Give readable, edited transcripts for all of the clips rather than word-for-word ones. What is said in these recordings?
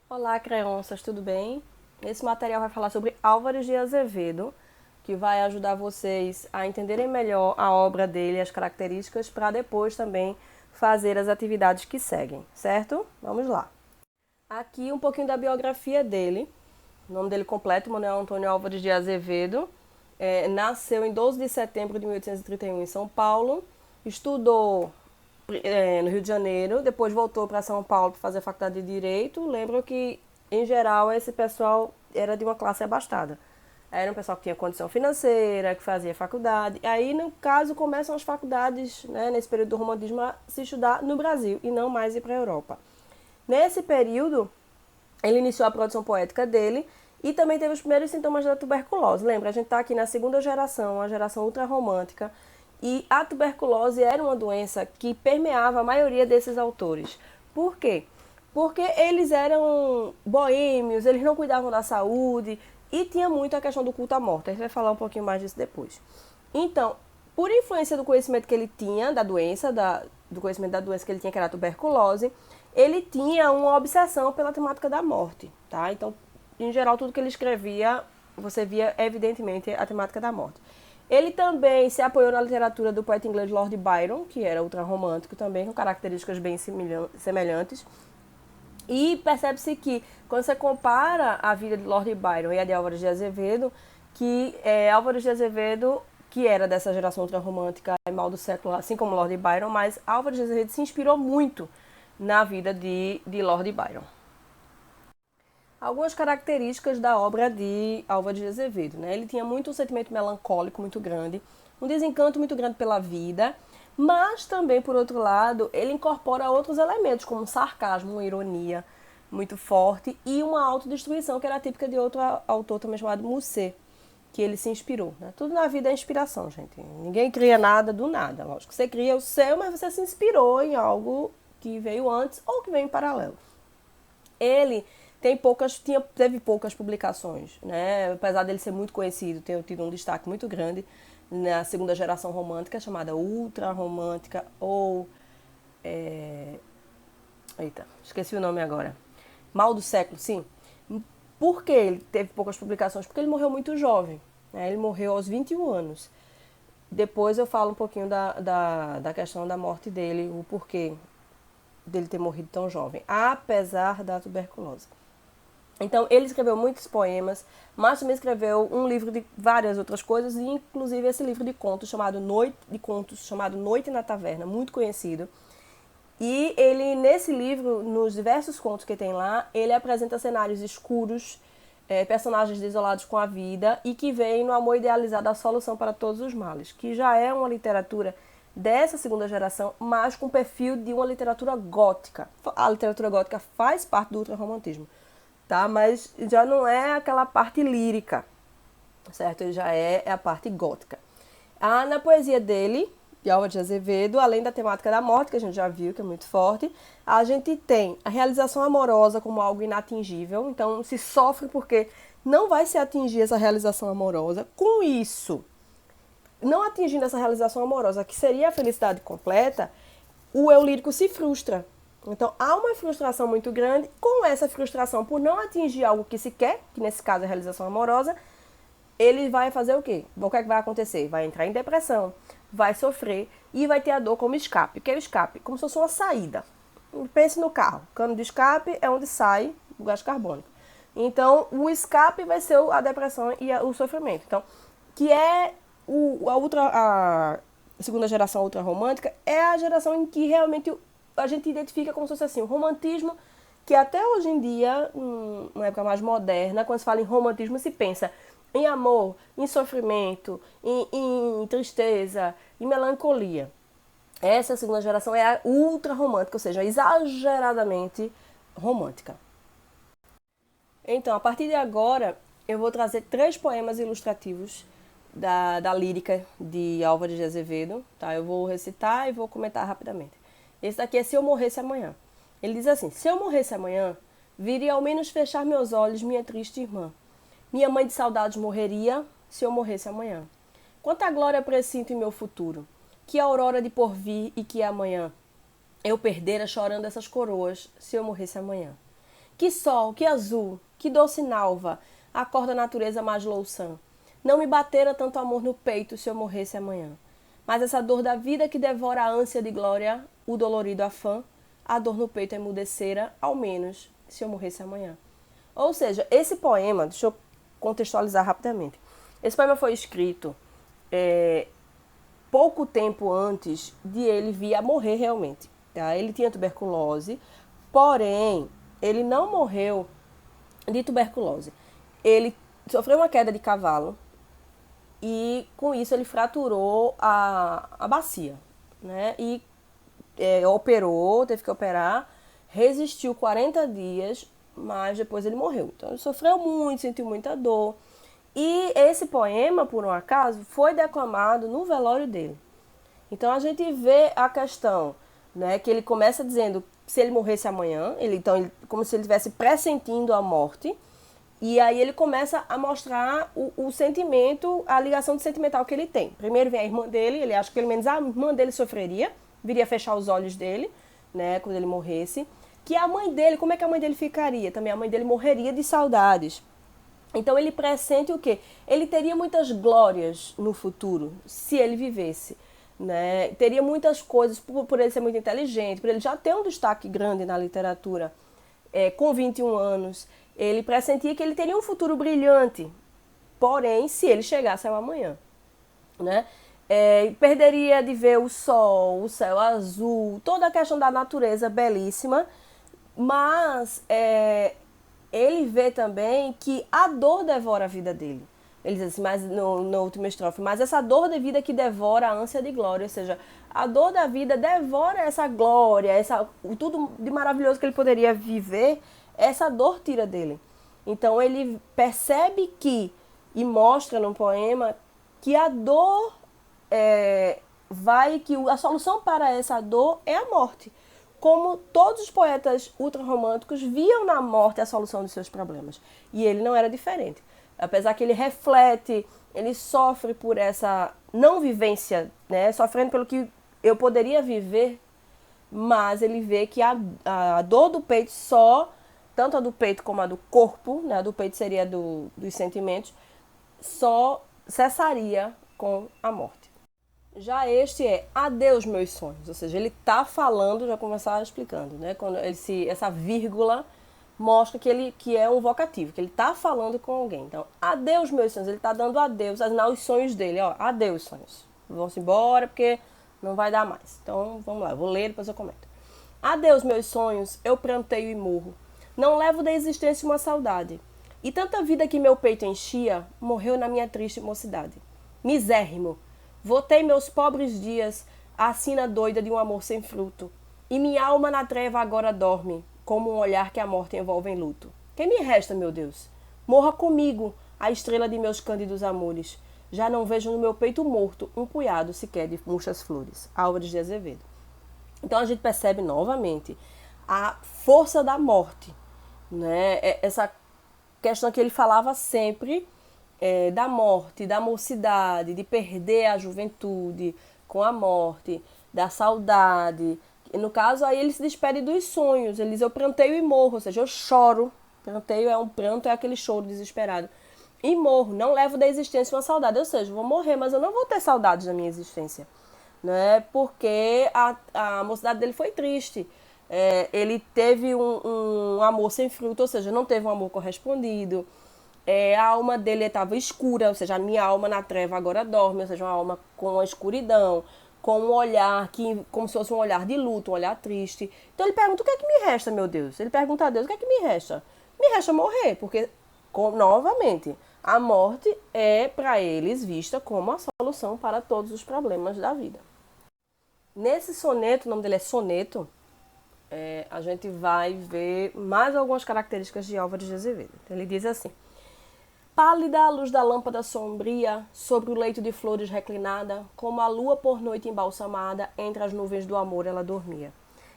Olá, crianças, tudo bem? Esse material vai falar sobre Álvares de Azevedo, que vai ajudar vocês a entenderem melhor a obra dele, as características, para depois também fazer as atividades que seguem, certo? Vamos lá. Aqui um pouquinho da biografia dele. O nome dele completo, Manuel Antônio Álvares de Azevedo. Nasceu em 12 de setembro de 1831 em São Paulo. Estudou no Rio de Janeiro, depois voltou para São Paulo para fazer a faculdade de Direito. Lembro que, em geral, esse pessoal era de uma classe abastada. Era um pessoal que tinha condição financeira, que fazia faculdade. Aí, no caso, começam as faculdades, né, nesse período do romantismo, a se estudar no Brasil e não mais ir para a Europa. Nesse período, ele iniciou a produção poética dele e também teve os primeiros sintomas da tuberculose. Lembra, a gente está aqui na segunda geração, a geração ultrarromântica, e a tuberculose era uma doença que permeava a maioria desses autores. Por quê? Porque eles eram boêmios, eles não cuidavam da saúde e tinha muito a questão do culto à morte. A gente vai falar um pouquinho mais disso depois. Então, por influência do conhecimento que ele tinha da doença, do conhecimento da doença que ele tinha, que era a tuberculose, ele tinha uma obsessão pela temática da morte, tá? Então, em geral, tudo que ele escrevia, você via evidentemente a temática da morte. Ele também se apoiou na literatura do poeta inglês Lord Byron, que era ultrarromântico também, com características bem semelhantes. E percebe-se que, quando você compara a vida de Lord Byron e a de Álvares de Azevedo, que Álvares de Azevedo, que era dessa geração ultrarromântica e mal do século, assim como Lord Byron, mas Álvares de Azevedo se inspirou muito na vida de Lord Byron. Algumas características da obra de Álvares de Azevedo, né? Ele tinha muito um sentimento melancólico muito grande, um desencanto muito grande pela vida, mas também, por outro lado, ele incorpora outros elementos, como um sarcasmo, uma ironia muito forte e uma autodestruição que era típica de outro autor também chamado Musset, que ele se inspirou. Né? Tudo na vida é inspiração, gente. Ninguém cria nada do nada. Lógico, você cria o seu, mas você se inspirou em algo que veio antes ou que veio em paralelo. Ele teve poucas publicações, né? Apesar dele ser muito conhecido, ter tido um destaque muito grande na segunda geração romântica, chamada ultra romântica ou eita, esqueci o nome agora. Mal do século, sim. Por que ele teve poucas publicações? Porque ele morreu muito jovem. Né? Ele morreu aos 21 anos. Depois eu falo um pouquinho da questão da morte dele, o porquê dele ter morrido tão jovem, apesar da tuberculose. Então, ele escreveu muitos poemas, mas também escreveu um livro de várias outras coisas, inclusive esse livro de contos chamado Noite na Taverna, muito conhecido. E ele, nesse livro, nos diversos contos que tem lá, ele apresenta cenários escuros, personagens desolados com a vida e que veem no amor idealizado a solução para todos os males, que já é uma literatura dessa segunda geração, mas com perfil de uma literatura gótica. A literatura gótica faz parte do ultrarromantismo, tá? Mas já não é aquela parte lírica, certo? Ele já é a parte gótica. Na poesia dele, de Álvares de Azevedo, além da temática da morte, que a gente já viu, que é muito forte, a gente tem a realização amorosa como algo inatingível, então se sofre porque não vai se atingir essa realização amorosa. Com isso, não atingindo essa realização amorosa, que seria a felicidade completa, o eu lírico se frustra. Então há uma frustração muito grande. Com essa frustração por não atingir algo que se quer, que nesse caso é a realização amorosa, ele vai fazer o quê? O que é que vai acontecer? Vai entrar em depressão, vai sofrer e vai ter a dor como escape. O que é o escape? Como se fosse uma saída. Pense no carro. O cano de escape é onde sai o gás carbônico. Então, o escape vai ser a depressão e o sofrimento. Então, que é a segunda geração ultrarromântica, é a geração em que realmente a gente identifica como se fosse assim, o romantismo, que até hoje em dia, numa época mais moderna, quando se fala em romantismo, se pensa em amor, em sofrimento, em tristeza, em melancolia. Essa segunda geração é a ultra romântica, ou seja, exageradamente romântica. Então, a partir de agora, eu vou trazer 3 poemas ilustrativos da lírica de Álvares de Azevedo. Tá? Eu vou recitar e vou comentar rapidamente. Esse daqui é Se Eu Morresse Amanhã. Ele diz assim: se eu morresse amanhã, viria ao menos fechar meus olhos minha triste irmã. Minha mãe de saudades morreria se eu morresse amanhã. Quanta glória presinto em meu futuro, que aurora de porvir e que amanhã eu perdera chorando essas coroas se eu morresse amanhã. Que sol, que azul, que doce nalva, acorda a natureza mais louçã. Não me batera tanto amor no peito se eu morresse amanhã. Mas essa dor da vida que devora a ânsia de glória, o dolorido afã, a dor no peito emudecera, ao menos, se eu morresse amanhã. Ou seja, esse poema, deixa eu contextualizar rapidamente. Esse poema foi escrito pouco tempo antes de ele vir a morrer realmente. Tá? Ele tinha tuberculose, porém, ele não morreu de tuberculose. Ele sofreu uma queda de cavalo e, com isso, ele fraturou a bacia. Né? E operou, teve que operar, resistiu 40 dias, mas depois ele morreu. Então, ele sofreu muito, sentiu muita dor. E esse poema, por um acaso, foi declamado no velório dele. Então, a gente vê a questão, né, que ele começa dizendo se ele morresse amanhã, como se ele estivesse pressentindo a morte, e aí ele começa a mostrar o sentimento, a ligação sentimental que ele tem. Primeiro vem a irmã dele, ele acha que pelo menos a irmã dele sofreria, viria fechar os olhos dele, né, quando ele morresse. Que a mãe dele, como é que a mãe dele ficaria? Também a mãe dele morreria de saudades. Então ele pressente o quê? Ele teria muitas glórias no futuro, se ele vivesse. Né? Teria muitas coisas, por ele ser muito inteligente, por ele já ter um destaque grande na literatura, com 21 anos. Ele pressentia que ele teria um futuro brilhante, porém, se ele chegasse ao amanhã. Né? Perderia de ver o sol, o céu azul, toda a questão da natureza belíssima, mas ele vê também que a dor devora a vida dele. Ele diz assim, mas no último estrofe, mas essa dor de vida que devora a ânsia de glória, ou seja, a dor da vida devora essa glória, tudo de maravilhoso que ele poderia viver, essa dor tira dele. Então ele percebe e mostra no poema, que a dor que a solução para essa dor é a morte. Como todos os poetas ultrarromânticos viam na morte a solução dos seus problemas. E ele não era diferente. Apesar que ele reflete, ele sofre por essa não vivência, né? Sofrendo pelo que eu poderia viver, mas ele vê que a dor do peito tanto a do peito como a do corpo, né? A do peito seria dos sentimentos, só cessaria com a morte. Já este é adeus meus sonhos, ou seja, ele está falando, já começava explicando, né? Quando essa vírgula mostra que é um vocativo, que ele está falando com alguém. Então, adeus meus sonhos, ele está dando adeus aos sonhos dele, ó, adeus sonhos. Vão-se embora porque não vai dar mais. Então, vamos lá, eu vou ler, depois eu comento. Adeus meus sonhos, eu pranteio e morro. Não levo da existência uma saudade. E tanta vida que meu peito enchia, morreu na minha triste mocidade. Misérrimo, votei meus pobres dias à sina doida de um amor sem fruto. E minha alma na treva agora dorme, como um olhar que a morte envolve em luto. Quem me resta, meu Deus? Morra comigo, a estrela de meus cândidos amores. Já não vejo no meu peito morto um punhado sequer de murchas flores. Álvares de Azevedo. Então a gente percebe novamente a força da morte, né? Essa questão que ele falava sempre da morte, da mocidade, de perder a juventude com a morte, da saudade. No caso, aí ele se despede dos sonhos. Ele diz, eu pranteio e morro, ou seja, eu choro. Pranteio é um pranto, é aquele choro desesperado. E morro, não levo da existência uma saudade. Ou seja, vou morrer, mas eu não vou ter saudades da minha existência. Né? Porque a mocidade dele foi triste. Ele teve um amor sem fruto, ou seja, não teve um amor correspondido. A alma dele estava escura, ou seja, a minha alma na treva agora dorme, ou seja, uma alma com a escuridão, com um olhar como se fosse um olhar de luto, um olhar triste. Então ele pergunta, o que é que me resta, meu Deus? Ele pergunta a Deus, o que é que me resta? Me resta morrer, porque, novamente, a morte é para eles vista como a solução para todos os problemas da vida. Nesse soneto, o nome dele é Soneto, a gente vai ver mais algumas características de Álvares de Azevedo. Então, ele diz assim, pálida a luz da lâmpada sombria, sobre o leito de flores reclinada, como a lua por noite embalsamada, entre as nuvens do amor ela dormia.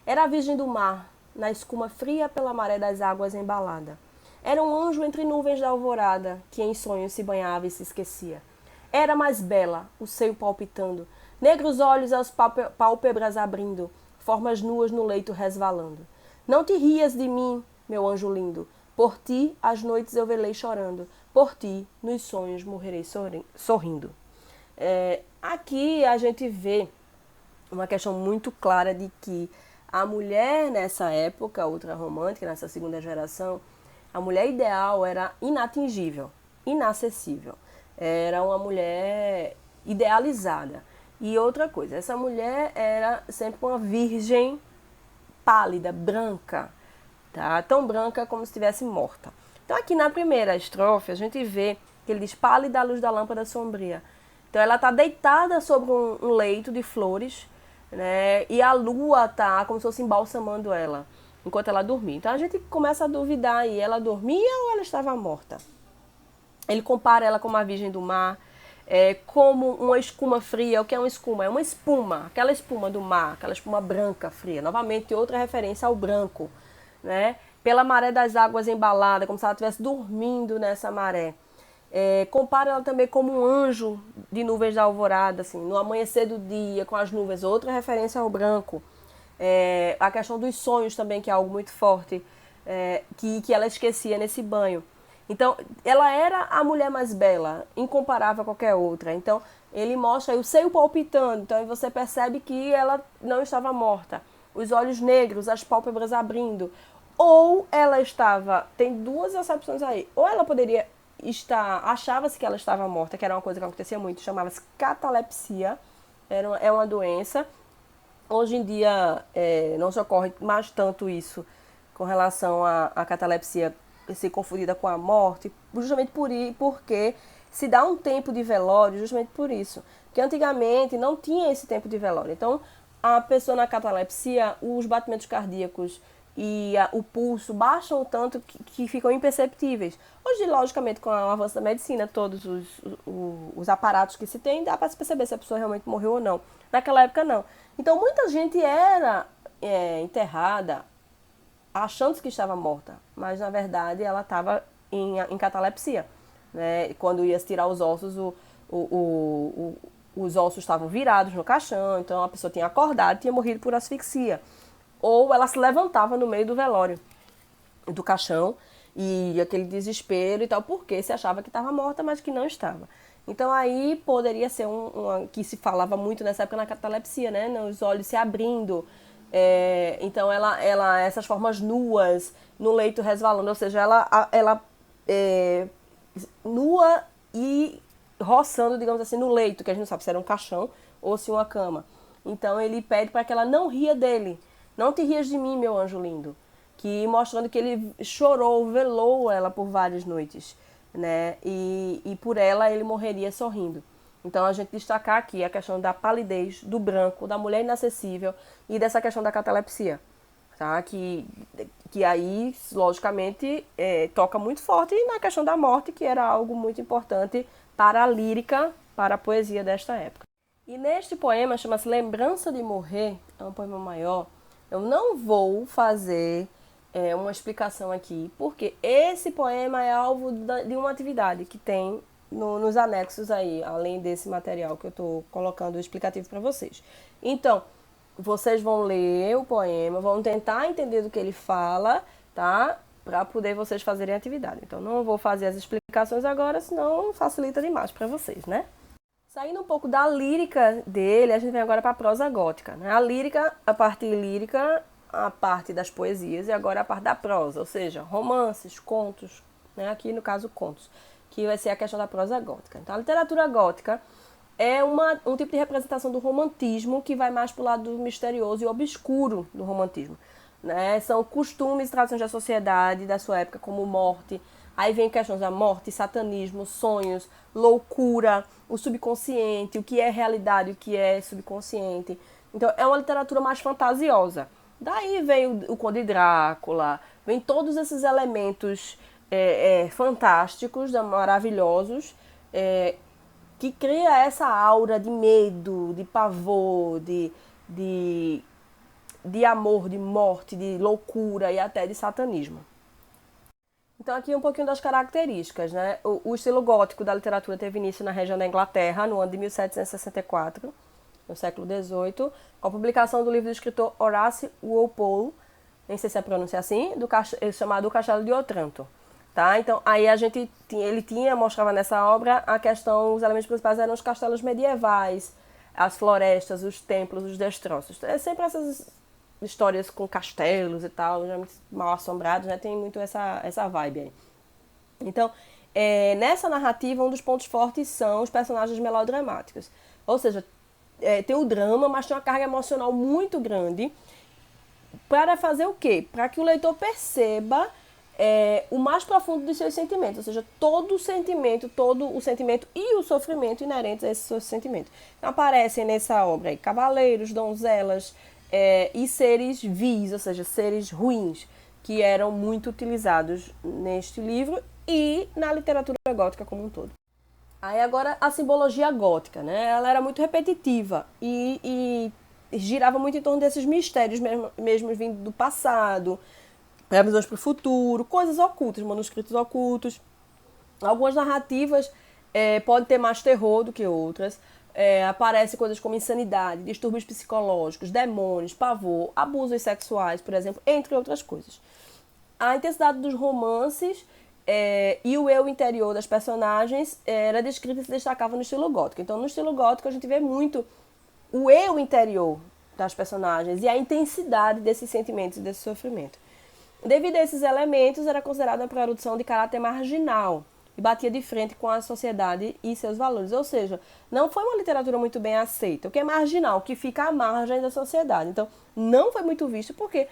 Era a virgem do mar, na escuma fria pela maré das águas embalada. Era um anjo entre nuvens da alvorada, que em sonhos se banhava e se esquecia. Era mais bela, o seio palpitando, negros olhos as pálpebras abrindo, formas nuas no leito resvalando. Não te rias de mim, meu anjo lindo. Por ti, as noites eu velei chorando. Por ti, nos sonhos morrerei sorrindo. Aqui a gente vê uma questão muito clara de que a mulher nessa época ultrarromântica, nessa segunda geração, a mulher ideal era inatingível, inacessível. Era uma mulher idealizada. E outra coisa, essa mulher era sempre uma virgem pálida, branca, tá? Tão branca como se estivesse morta. Então aqui na primeira estrofe a gente vê que ele diz pálida à luz da lâmpada sombria. Então ela está deitada sobre um leito de flores, né? E a lua tá como se fosse embalsamando ela enquanto ela dormia. Então a gente começa a duvidar aí, ela dormia ou ela estava morta? Ele compara ela com uma virgem do mar, como uma escuma fria. O que é uma escuma? É uma espuma, aquela espuma do mar, aquela espuma branca, fria. Novamente, outra referência ao branco, né? Pela maré das águas embalada, como se ela estivesse dormindo nessa maré. Compara ela também como um anjo de nuvens da alvorada, assim, no amanhecer do dia, com as nuvens, outra referência ao branco. A questão dos sonhos também, que é algo muito forte, que ela esquecia nesse banho. Então, ela era a mulher mais bela, incomparável a qualquer outra. Então, ele mostra aí o seio palpitando, então você percebe que ela não estava morta. Os olhos negros, as pálpebras abrindo. Ou ela estava, tem duas acepções aí, ou ela poderia achava-se que ela estava morta, que era uma coisa que acontecia muito, chamava-se catalepsia, é uma doença. Hoje em dia não se ocorre mais tanto isso com relação à catalepsia ser confundida com a morte, justamente porque se dá um tempo de velório, justamente por isso. Porque antigamente não tinha esse tempo de velório. Então, a pessoa na catalepsia, os batimentos cardíacos e o pulso baixam tanto que ficam imperceptíveis. Hoje, logicamente, com o avanço da medicina, todos os aparatos que se tem, dá para se perceber se a pessoa realmente morreu ou não. Naquela época, não. Então, muita gente era enterrada achando que estava morta, mas, na verdade, ela estava em catalepsia. Né? Quando ia se tirar os ossos, os ossos estavam virados no caixão, então a pessoa tinha acordado e tinha morrido por asfixia. Ou ela se levantava no meio do velório, do caixão, e aquele desespero e tal, porque se achava que estava morta, mas que não estava. Então aí poderia ser que se falava muito nessa época na catalepsia, né? Os olhos se abrindo. Então essas formas nuas no leito resvalando, ou seja, ela nua e roçando, digamos assim, no leito, que a gente não sabe se era um caixão ou se uma cama. Então ele pede para que ela não ria dele. Não te rias de mim, meu anjo lindo. Que mostrando que ele chorou, velou ela por várias noites, né? E por ela ele morreria sorrindo. Então a gente destacar aqui a questão da palidez, do branco, da mulher inacessível e dessa questão da catalepsia, tá? Que aí, logicamente, toca muito forte na questão da morte, que era algo muito importante para a lírica, para a poesia desta época. E neste poema, chama-se Lembrança de Morrer, é um poema maior. Eu não vou fazer uma explicação aqui, porque esse poema é alvo de uma atividade que tem nos anexos aí, além desse material que eu estou colocando o explicativo para vocês. Então, vocês vão ler o poema, vão tentar entender do que ele fala, tá? Para poder vocês fazerem a atividade. Então, não vou fazer as explicações agora, senão facilita demais para vocês, né? Saindo um pouco da lírica dele, a gente vem agora para a prosa gótica, né? A lírica, a parte lírica, a parte das poesias e agora a parte da prosa, ou seja, romances, contos, né? Aqui no caso contos, que vai ser a questão da prosa gótica. Então a literatura gótica é um tipo de representação do romantismo que vai mais para o lado do misterioso e obscuro do romantismo, né? São costumes e tradições da sociedade da sua época, como morte. Aí vem questões da morte, satanismo, sonhos, loucura, o subconsciente, o que é realidade, o que é subconsciente. Então é uma literatura mais fantasiosa. Daí vem o Conde Drácula, vem todos esses elementos fantásticos, maravilhosos, que cria essa aura de medo, de pavor, de amor, de morte, de loucura e até de satanismo. Então aqui um pouquinho das características, né? O estilo gótico da literatura teve início na região da Inglaterra, no ano de 1764, no século XVIII, com a publicação do livro do escritor Horace Walpole, nem sei se é pronunciar assim, chamado O Castelo de Otranto. Tá? Então, aí mostrava nessa obra a questão, os elementos principais eram os castelos medievais, as florestas, os templos, os destroços. É sempre essas histórias com castelos e tal, já mal assombrados, né? Tem muito essa vibe aí. Então, nessa narrativa, um dos pontos fortes são os personagens melodramáticos. Ou seja, tem o drama, mas tem uma carga emocional muito grande para fazer o quê? Para que o leitor perceba o mais profundo dos seus sentimentos, ou seja, todo o sentimento e o sofrimento inerentes a esse seu sentimento. Então, aparecem nessa obra aí cavaleiros, donzelas e seres vis, ou seja, seres ruins, que eram muito utilizados neste livro e na literatura gótica como um todo. Aí agora a simbologia gótica, né? Ela era muito repetitiva e girava muito em torno desses mistérios mesmo vindo do passado, previsões para o futuro, coisas ocultas, manuscritos ocultos. Algumas narrativas podem ter mais terror do que outras. Aparecem coisas como insanidade, distúrbios psicológicos, demônios, pavor, abusos sexuais, por exemplo, entre outras coisas. A intensidade dos romances e o eu interior das personagens era descrito e se destacava no estilo gótico. Então, no estilo gótico, a gente vê muito o eu interior das personagens e a intensidade desses sentimentos e desse sofrimento. Devido a esses elementos, era considerada uma produção de caráter marginal e batia de frente com a sociedade e seus valores. Ou seja, não foi uma literatura muito bem aceita. O que é marginal, o que fica à margem da sociedade. Então, não foi muito visto porque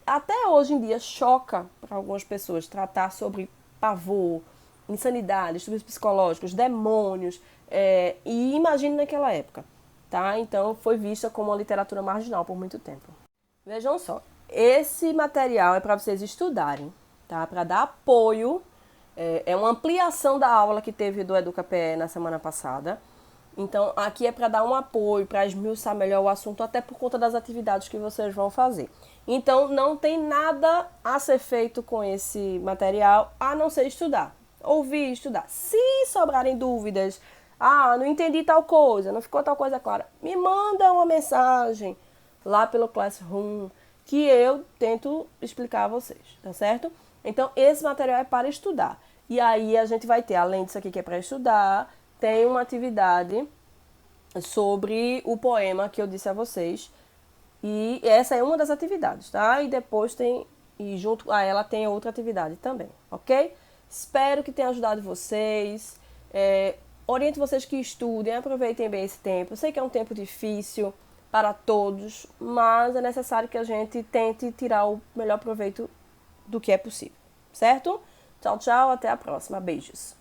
até hoje em dia choca para algumas pessoas tratar sobre pavor, insanidade, distúrbios psicológicos, demônios, e imagine naquela época, tá? Então foi vista como uma literatura marginal por muito tempo. Vejam só, esse material é para vocês estudarem, tá? Para dar apoio, é uma ampliação da aula que teve do EducaPE na semana passada. Então, aqui é para dar um apoio, para esmiuçar melhor o assunto, até por conta das atividades que vocês vão fazer. Então, não tem nada a ser feito com esse material, a não ser estudar. Ouvir e estudar. Se sobrarem dúvidas, não entendi tal coisa, não ficou tal coisa clara, me manda uma mensagem lá pelo Classroom, que eu tento explicar a vocês, tá certo? Então, esse material é para estudar. E aí, a gente vai ter, além disso aqui que é para estudar, tem uma atividade sobre o poema que eu disse a vocês. E essa é uma das atividades, tá? E depois junto a ela tem outra atividade também, ok? Espero que tenha ajudado vocês. Oriento vocês que estudem, aproveitem bem esse tempo. Eu sei que é um tempo difícil para todos, mas é necessário que a gente tente tirar o melhor proveito do que é possível, certo? Tchau, tchau, até a próxima. Beijos.